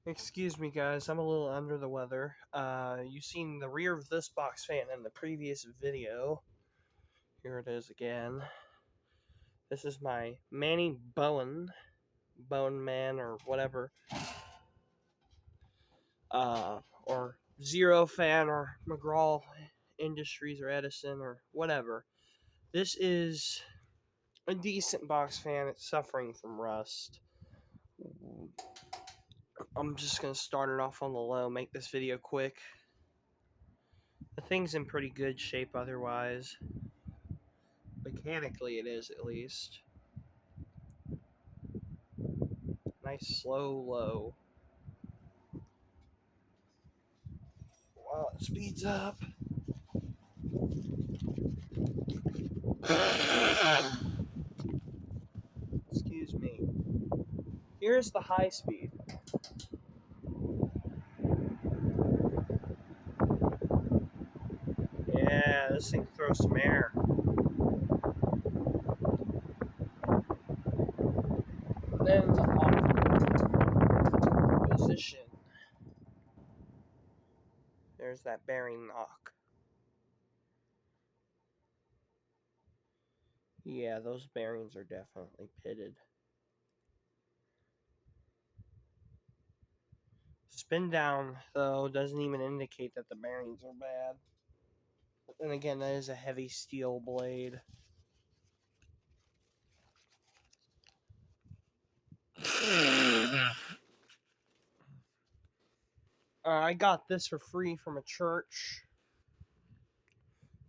Excuse me, guys. I'm a little under the weather. You seen the rear of this box fan in the previous video. Here it is again. This is my Manny Bowmen or whatever. Or Zero Fan or McGraw Industries or Edison or whatever. This is a decent box fan. It's suffering from rust. I'm just going to start it off on the low, make this video quick. The thing's in pretty good shape otherwise. Mechanically it is, at least. Nice slow low. While it speeds up. Excuse me. Here's the high speed. Yeah, this thing throws some air. Then off position. There's that bearing knock. Yeah, those bearings are definitely pitted. Spin down, though, doesn't even indicate that the bearings are bad. And again, that is a heavy steel blade. I got this for free from a church.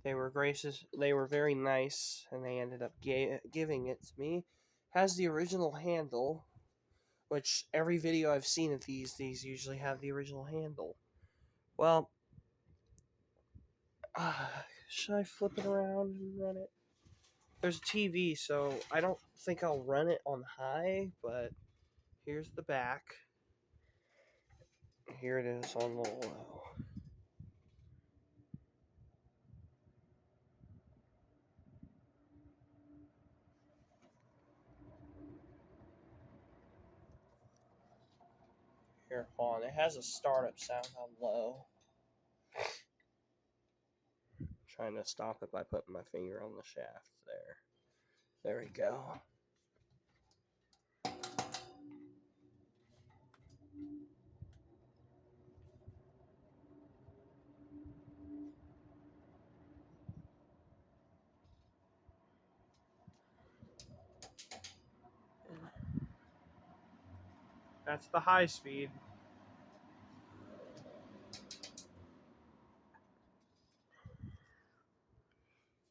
They were gracious. They were very nice, and they ended up giving it to me. Has the original handle, which every video I've seen of these usually have the original handle. Well, should I flip it around and run it? There's a TV, so I don't think I'll run it on high, but here's the back. Here it is on the low. Here, hold on. It has a startup sound on low. Trying to stop it by putting my finger on the shaft there. There we go. That's the high speed.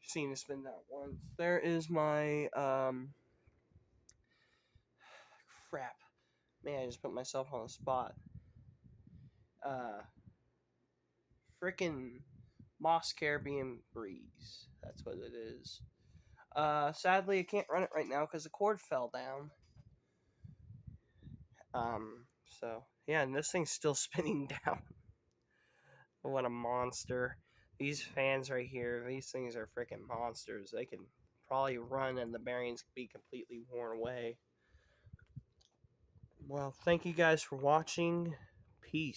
Seen it spin that once. There is my crap. Man, I just put myself on the spot. Frickin' Moss Caribbean Breeze. That's what it is. Sadly, I can't run it right now because the cord fell down. So yeah, and this thing's still spinning down. What a monster. These fans right here, these things are freaking monsters. They can probably run and the bearings be completely worn away. Well, thank you guys for watching. Peace.